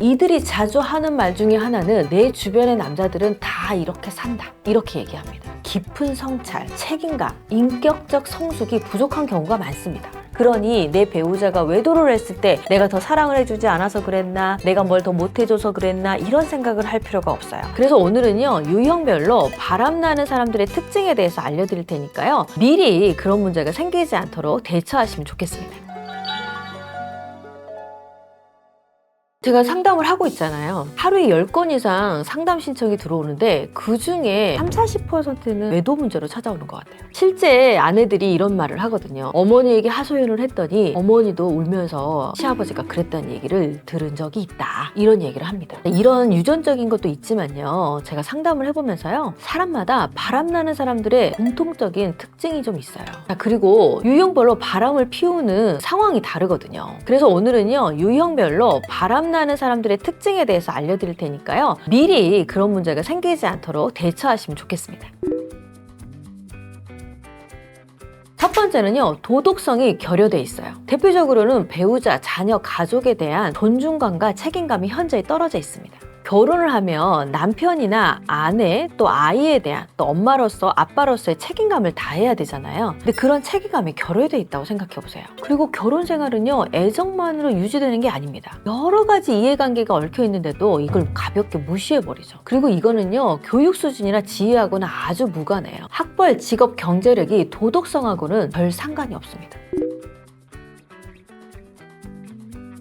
이들이 자주 하는 말 중에 하나는 내 주변의 남자들은 다 이렇게 산다, 이렇게 얘기합니다. 깊은 성찰, 책임감, 인격적 성숙이 부족한 경우가 많습니다. 그러니 내 배우자가 외도를 했을 때 내가 더 사랑을 해주지 않아서 그랬나, 내가 뭘 더 못해줘서 그랬나, 이런 생각을 할 필요가 없어요. 그래서 오늘은요, 유형별로 바람나는 사람들의 특징에 대해서 알려드릴 테니까요, 미리 그런 문제가 생기지 않도록 대처하시면 좋겠습니다. 제가 상담을 하고 있잖아요. 하루에 10건 이상 상담 신청이 들어오는데 그중에 30~40%는 외도 문제로 찾아오는 것 같아요. 실제 아내들이 이런 말을 하거든요. 어머니에게 하소연을 했더니 어머니도 울면서 시아버지가 그랬다는 얘기를 들은 적이 있다, 이런 얘기를 합니다. 이런 유전적인 것도 있지만요, 제가 상담을 해보면서요, 사람마다 바람나는 사람들의 공통적인 특징이 좀 있어요. 그리고 유형별로 바람을 피우는 상황이 다르거든요. 그래서 오늘은요, 유형별로 바람나는 사람들의 특징에 대해서 알려드릴 테니까요, 미리 그런 문제가 생기지 않도록 대처하시면 좋겠습니다. 첫 번째는요, 도덕성이 결여돼 있어요. 대표적으로는 배우자, 자녀, 가족에 대한 존중감과 책임감이 현저히 떨어져 있습니다. 결혼을 하면 남편이나 아내, 또 아이에 대한, 또 엄마로서 아빠로서의 책임감을 다해야 되잖아요. 근데 그런 책임감이 결여돼 있다고 생각해 보세요. 그리고 결혼 생활은요, 애정만으로 유지되는 게 아닙니다. 여러 가지 이해관계가 얽혀 있는데도 이걸 가볍게 무시해 버리죠. 그리고 이거는요, 교육 수준이나 지위하고는 아주 무관해요. 학벌, 직업, 경제력이 도덕성하고는 별 상관이 없습니다.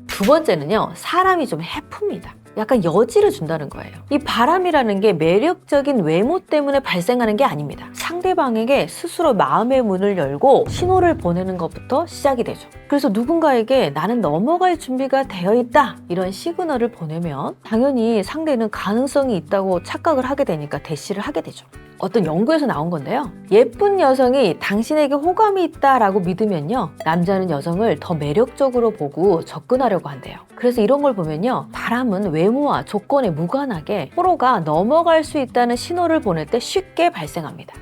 두 번째는요, 사람이 좀 해프입니다. 약간 여지를 준다는 거예요. 이 바람이라는 게 매력적인 외모 때문에 발생하는 게 아닙니다. 상대방에게 스스로 마음의 문을 열고 신호를 보내는 것부터 시작이 되죠. 그래서 누군가에게 나는 넘어갈 준비가 되어 있다, 이런 시그널을 보내면 당연히 상대는 가능성이 있다고 착각을 하게 되니까 대시를 하게 되죠. 어떤 연구에서 나온 건데요, 예쁜 여성이 당신에게 호감이 있다라고 믿으면요, 남자는 여성을 더 매력적으로 보고 접근하려고 한대요. 그래서 이런 걸 보면요, 바람은 외모와 조건에 무관하게 서로가 넘어갈 수 있다는 신호를 보낼 때 쉽게 발생합니다.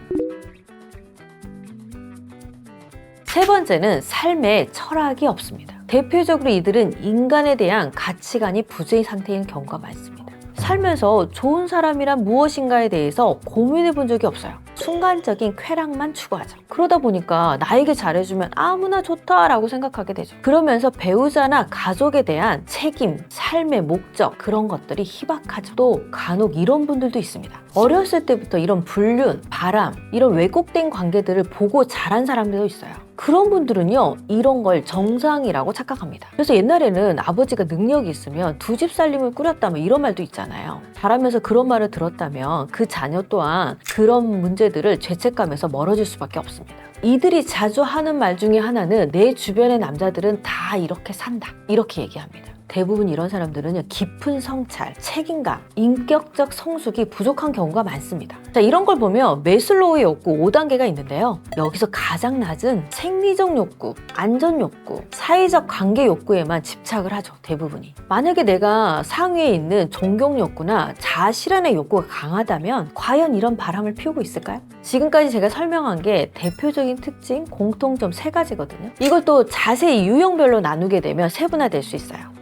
세 번째는 삶에 철학이 없습니다. 대표적으로 이들은 인간에 대한 가치관이 부재인 상태인 경우가 많습니다. 살면서 좋은 사람이란 무엇인가에 대해서 고민해 본 적이 없어요. 순간적인 쾌락만 추구하죠. 그러다 보니까 나에게 잘해주면 아무나 좋다라고 생각하게 되죠. 그러면서 배우자나 가족에 대한 책임, 삶의 목적, 그런 것들이 희박하죠. 또 간혹 이런 분들도 있습니다. 어렸을 때부터 이런 불륜, 바람, 이런 왜곡된 관계들을 보고 자란 사람들도 있어요. 그런 분들은요, 이런 걸 정상이라고 착각합니다. 그래서 옛날에는 아버지가 능력이 있으면 두 집 살림을 꾸렸다면 이런 말도 있잖아요. 자라면서 그런 말을 들었다면 그 자녀 또한 그런 문제들을 죄책감에서 멀어질 수밖에 없습니다. 이들이 자주 하는 말 중에 하나는 내 주변의 남자들은 다 이렇게 산다, 이렇게 얘기합니다. 대부분 이런 사람들은 깊은 성찰, 책임감, 인격적 성숙이 부족한 경우가 많습니다. 자, 이런 걸 보면 매슬로우의 욕구 5단계가 있는데요. 여기서 가장 낮은 생리적 욕구, 안전 욕구, 사회적 관계 욕구에만 집착을 하죠, 대부분이. 만약에 내가 상위에 있는 존경 욕구나 자아 실현의 욕구가 강하다면 과연 이런 바람을 피우고 있을까요? 지금까지 제가 설명한 게 대표적인 특징, 공통점 3가지거든요. 이걸 또 자세히 유형별로 나누게 되면 세분화될 수 있어요.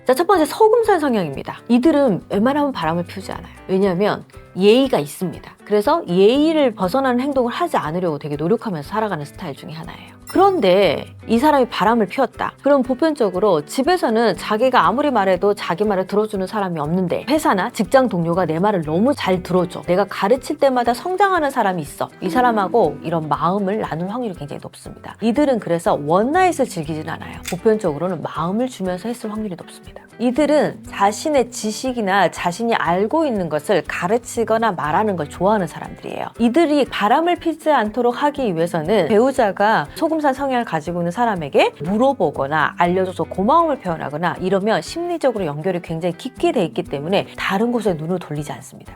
자, 첫 번째, 소금산 성향입니다. 이들은 웬만하면 바람을 피우지 않아요. 왜냐하면 예의가 있습니다. 그래서 예의를 벗어나는 행동을 하지 않으려고 되게 노력하면서 살아가는 스타일 중에 하나예요. 그런데 이 사람이 바람을 피웠다. 그럼 보편적으로 집에서는 자기가 아무리 말해도 자기 말을 들어주는 사람이 없는데 회사나 직장 동료가 내 말을 너무 잘 들어줘. 내가 가르칠 때마다 성장하는 사람이 있어. 이 사람하고 이런 마음을 나눌 확률이 굉장히 높습니다. 이들은 그래서 원나잇을 즐기진 않아요. 보편적으로는 마음을 주면서 했을 확률이 높습니다. 이들은 자신의 지식이나 자신이 알고 있는 것을 가르치거나 말하는 걸 좋아하는 사람들이에요. 이들이 바람을 피지 않도록 하기 위해서는 배우자가 소금산 성향을 가지고 있는 사람에게 물어보거나 알려줘서 고마움을 표현하거나 이러면 심리적으로 연결이 굉장히 깊게 돼 있기 때문에 다른 곳에 눈을 돌리지 않습니다.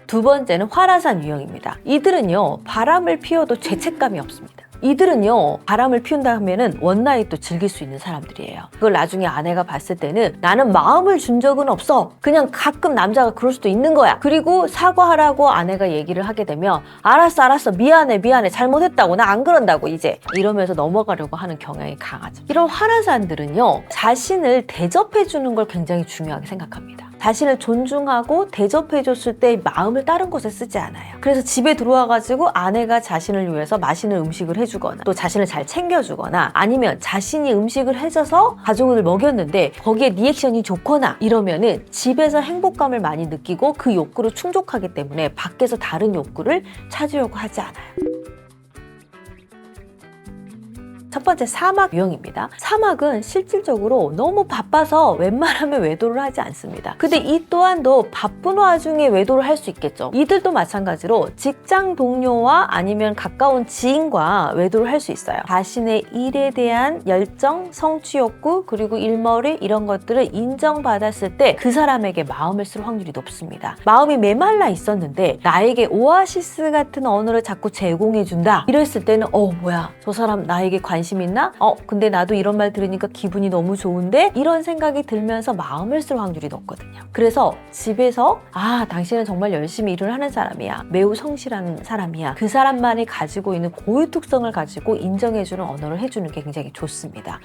두 번째는 화라산 유형입니다. 이들은요, 바람을 피워도 죄책감이 없습니다. 이들은요, 바람을 피운다 하면은 원나잇도 즐길 수 있는 사람들이에요. 그걸 나중에 아내가 봤을 때는 나는 마음을 준 적은 없어. 그냥 가끔 남자가 그럴 수도 있는 거야. 그리고 사과하라고 아내가 얘기를 하게 되면 알았어 미안해 잘못했다고 나 안 그런다고 이제 이러면서 넘어가려고 하는 경향이 강하죠. 이런 화난 사람들은요, 자신을 대접해주는 걸 굉장히 중요하게 생각합니다. 자신을 존중하고 대접해줬을 때 마음을 다른 곳에 쓰지 않아요. 그래서 집에 들어와가지고 아내가 자신을 위해서 맛있는 음식을 해주거나 또 자신을 잘 챙겨주거나 아니면 자신이 음식을 해줘서 가족을 먹였는데 거기에 리액션이 좋거나 이러면은 집에서 행복감을 많이 느끼고 그 욕구를 충족하기 때문에 밖에서 다른 욕구를 찾으려고 하지 않아요. 첫 번째, 사막 유형입니다. 사막은 실질적으로 너무 바빠서 웬만하면 외도를 하지 않습니다. 근데 이 또한도 바쁜 와중에 외도를 할 수 있겠죠. 이들도 마찬가지로 직장 동료와 아니면 가까운 지인과 외도를 할 수 있어요. 자신의 일에 대한 열정, 성취 욕구, 그리고 일머리 이런 것들을 인정받았을 때 그 사람에게 마음을 쓸 확률이 높습니다. 마음이 메말라 있었는데 나에게 오아시스 같은 언어를 자꾸 제공해준다. 이랬을 때는 뭐야, 저 사람 나에게 관심 있나? 근데 나도 이런 말 들으니까 기분이 너무 좋은데? 이런 생각이 들면서 마음을 쓸 확률이 높거든요. 그래서 집에서 당신은 정말 열심히 일을 하는 사람이야. 매우 성실한 사람이야. 그 사람만이 가지고 있는 고유 특성을 가지고 인정해주는 언어를 해주는 게 굉장히 좋습니다.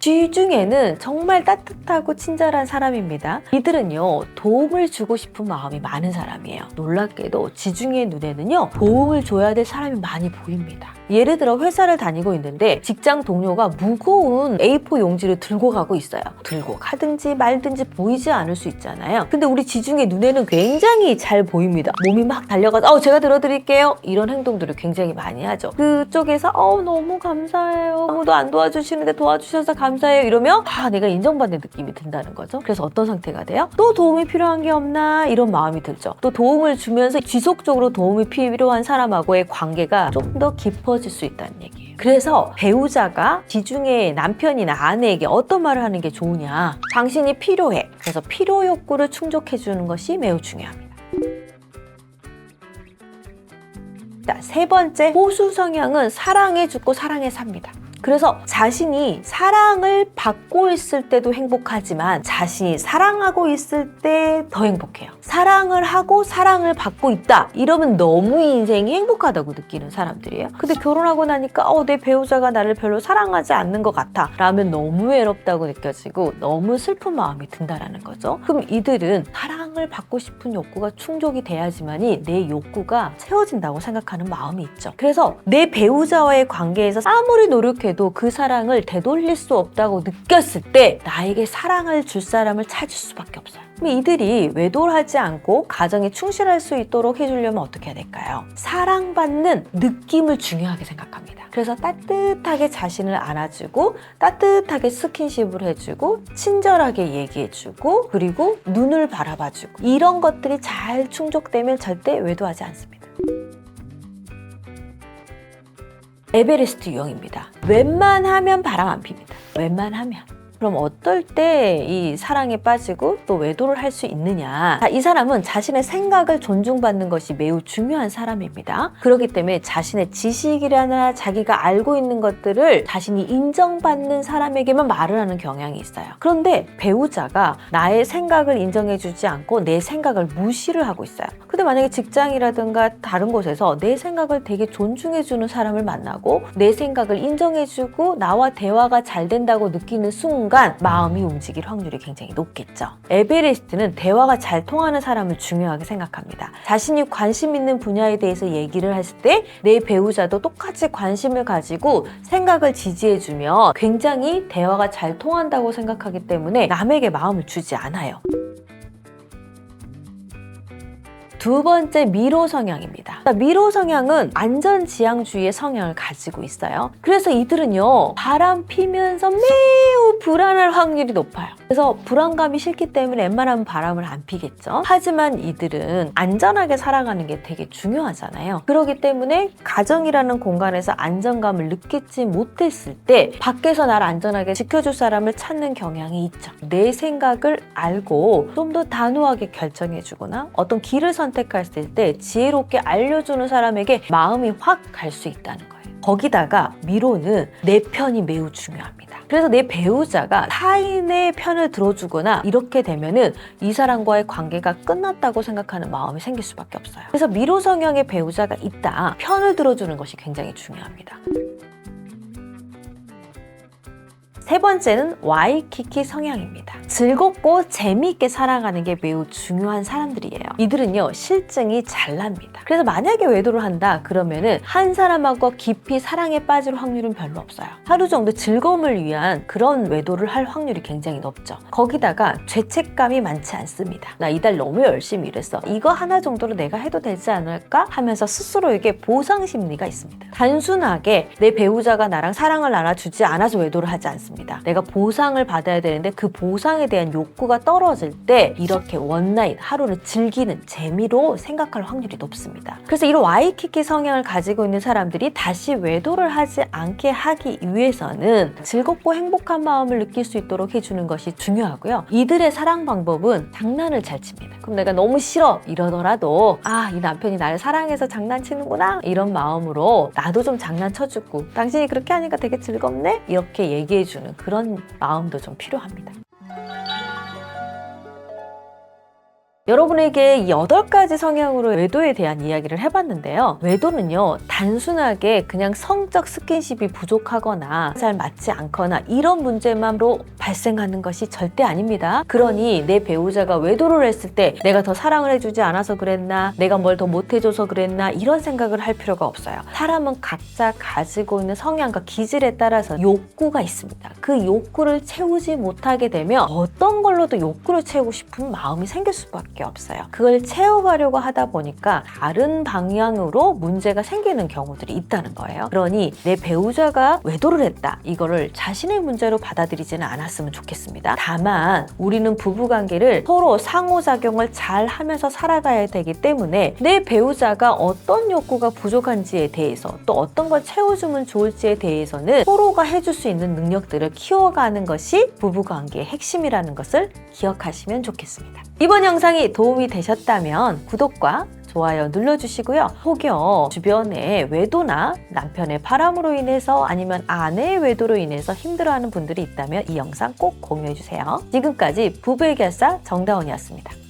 G 중에는 정말 따뜻하고 친절한 사람입니다. 이들은요, 도움을 주고 싶은 마음이 많은 사람이에요. 놀랍게도 G 중의 눈에는요, 도움을 줘야 될 사람이 많이 보입니다. 예를 들어 회사를 다니고 있는데 직장 동료가 무거운 A4 용지를 들고 가고 있어요. 들고 가든지 말든지 보이지 않을 수 있잖아요. 근데 우리 지중의 눈에는 굉장히 잘 보입니다. 몸이 막 달려가서 제가 들어드릴게요. 이런 행동들을 굉장히 많이 하죠. 그쪽에서 너무 감사해요. 아무도 안 도와주시는데 도와주셔서 감사해요. 이러면 내가 인정받는 느낌이 든다는 거죠. 그래서 어떤 상태가 돼요? 또 도움이 필요한 게 없나? 이런 마음이 들죠. 또 도움을 주면서 지속적으로 도움이 필요한 사람하고의 관계가 좀 더 깊어질 수 있다는 얘기예요. 그래서 배우자가 지중해 남편이나 아내에게 어떤 말을 하는 게 좋으냐? 당신이 필요해. 그래서 필요 욕구를 충족해 주는 것이 매우 중요합니다. 자, 세 번째, 호수 성향은 사랑해 주고 사랑해 삽니다. 그래서 자신이 사랑을 받고 있을 때도 행복하지만 자신이 사랑하고 있을 때 더 행복해요. 사랑을 하고 사랑을 받고 있다. 이러면 너무 인생이 행복하다고 느끼는 사람들이에요. 근데 결혼하고 나니까 내 배우자가 나를 별로 사랑하지 않는 것 같아. 라면 너무 외롭다고 느껴지고 너무 슬픈 마음이 든다라는 거죠. 그럼 이들은 사랑을 받고 싶은 욕구가 충족이 돼야지만이 내 욕구가 채워진다고 생각하는 마음이 있죠. 그래서 내 배우자와의 관계에서 아무리 노력해도 그 사랑을 되돌릴 수 없다고 느꼈을 때 나에게 사랑을 줄 사람을 찾을 수밖에 없어요. 그럼 이들이 외도를 하지 않고 가정에 충실할 수 있도록 해주려면 어떻게 해야 될까요? 사랑받는 느낌을 중요하게 생각합니다. 그래서 따뜻하게 자신을 안아주고 따뜻하게 스킨십을 해주고 친절하게 얘기해주고 그리고 눈을 바라봐주고 이런 것들이 잘 충족되면 절대 외도하지 않습니다. 에베레스트 유형입니다. 웬만하면 바람 안 핍니다. 웬만하면. 그럼 어떨 때 이 사랑에 빠지고 또 외도를 할 수 있느냐? 이 사람은 자신의 생각을 존중받는 것이 매우 중요한 사람입니다. 그렇기 때문에 자신의 지식이라나 자기가 알고 있는 것들을 자신이 인정받는 사람에게만 말을 하는 경향이 있어요. 그런데 배우자가 나의 생각을 인정해주지 않고 내 생각을 무시를 하고 있어요. 근데 만약에 직장이라든가 다른 곳에서 내 생각을 되게 존중해주는 사람을 만나고 내 생각을 인정해주고 나와 대화가 잘 된다고 느끼는 순간 마음이 움직일 확률이 굉장히 높겠죠. 에베레스트는 대화가 잘 통하는 사람을 중요하게 생각합니다. 자신이 관심 있는 분야에 대해서 얘기를 했을 때 내 배우자도 똑같이 관심을 가지고 생각을 지지해주며 굉장히 대화가 잘 통한다고 생각하기 때문에 남에게 마음을 주지 않아요. 두 번째, 미로 성향입니다. 미로 성향은 안전지향주의의 성향을 가지고 있어요. 그래서 이들은요, 바람 피면서 매우 좀 불안할 확률이 높아요. 그래서 불안감이 싫기 때문에 웬만하면 바람을 안 피겠죠. 하지만 이들은 안전하게 살아가는 게 되게 중요하잖아요. 그렇기 때문에 가정이라는 공간에서 안정감을 느끼지 못했을 때 밖에서 나를 안전하게 지켜줄 사람을 찾는 경향이 있죠. 내 생각을 알고 좀 더 단호하게 결정해주거나 어떤 길을 선택했을 때 지혜롭게 알려주는 사람에게 마음이 확 갈 수 있다는 거예요. 거기다가 미로는 내 편이 매우 중요합니다. 그래서 내 배우자가 타인의 편을 들어주거나 이렇게 되면은 이 사람과의 관계가 끝났다고 생각하는 마음이 생길 수밖에 없어요. 그래서 미로 성향의 배우자가 있다. 편을 들어주는 것이 굉장히 중요합니다. 세 번째는 와이키키 성향입니다. 즐겁고 재미있게 살아가는 게 매우 중요한 사람들이에요. 이들은요, 실증이 잘 납니다. 그래서 만약에 외도를 한다 그러면은 한 사람하고 깊이 사랑에 빠질 확률은 별로 없어요. 하루 정도 즐거움을 위한 그런 외도를 할 확률이 굉장히 높죠. 거기다가 죄책감이 많지 않습니다. 나 이달 너무 열심히 일했어. 이거 하나 정도로 내가 해도 되지 않을까 하면서 스스로에게 보상 심리가 있습니다. 단순하게 내 배우자가 나랑 사랑을 나눠주지 않아서 외도를 하지 않습니다. 내가 보상을 받아야 되는데 그 보상에 대한 욕구가 떨어질 때 이렇게 원나잇 하루를 즐기는 재미로 생각할 확률이 높습니다. 그래서 이런 와이키키 성향을 가지고 있는 사람들이 다시 외도를 하지 않게 하기 위해서는 즐겁고 행복한 마음을 느낄 수 있도록 해주는 것이 중요하고요. 이들의 사랑 방법은 장난을 잘 칩니다. 그럼 내가 너무 싫어 이러더라도 이 남편이 나를 사랑해서 장난치는구나 이런 마음으로 나도 좀 장난쳐주고 당신이 그렇게 하니까 되게 즐겁네 이렇게 얘기해주는 그런 마음도 좀 필요합니다. 여러분에게 8가지 성향으로 외도에 대한 이야기를 해봤는데요. 외도는요, 단순하게 그냥 성적 스킨십이 부족하거나 잘 맞지 않거나 이런 문제만으로 발생하는 것이 절대 아닙니다. 그러니 내 배우자가 외도를 했을 때 내가 더 사랑을 해주지 않아서 그랬나, 내가 뭘 더 못해줘서 그랬나 이런 생각을 할 필요가 없어요. 사람은 각자 가지고 있는 성향과 기질에 따라서 욕구가 있습니다. 그 욕구를 채우지 못하게 되면 어떤 걸로도 욕구를 채우고 싶은 마음이 생길 수밖에 없어요. 그걸 채워가려고 하다 보니까 다른 방향으로 문제가 생기는 경우들이 있다는 거예요. 그러니 내 배우자가 외도를 했다. 이거를 자신의 문제로 받아들이지는 않았으면 좋겠습니다. 다만 우리는 부부관계를 서로 상호작용을 잘 하면서 살아가야 되기 때문에 내 배우자가 어떤 욕구가 부족한지에 대해서 또 어떤 걸 채워주면 좋을지에 대해서는 서로가 해줄 수 있는 능력들을 키워가는 것이 부부관계의 핵심이라는 것을 기억하시면 좋겠습니다. 이번 영상이 도움이 되셨다면 구독과 좋아요 눌러주시고요. 혹여 주변에 외도나 남편의 바람으로 인해서 아니면 아내의 외도로 인해서 힘들어하는 분들이 있다면 이 영상 꼭 공유해주세요. 지금까지 부부의 결사 정다운이었습니다.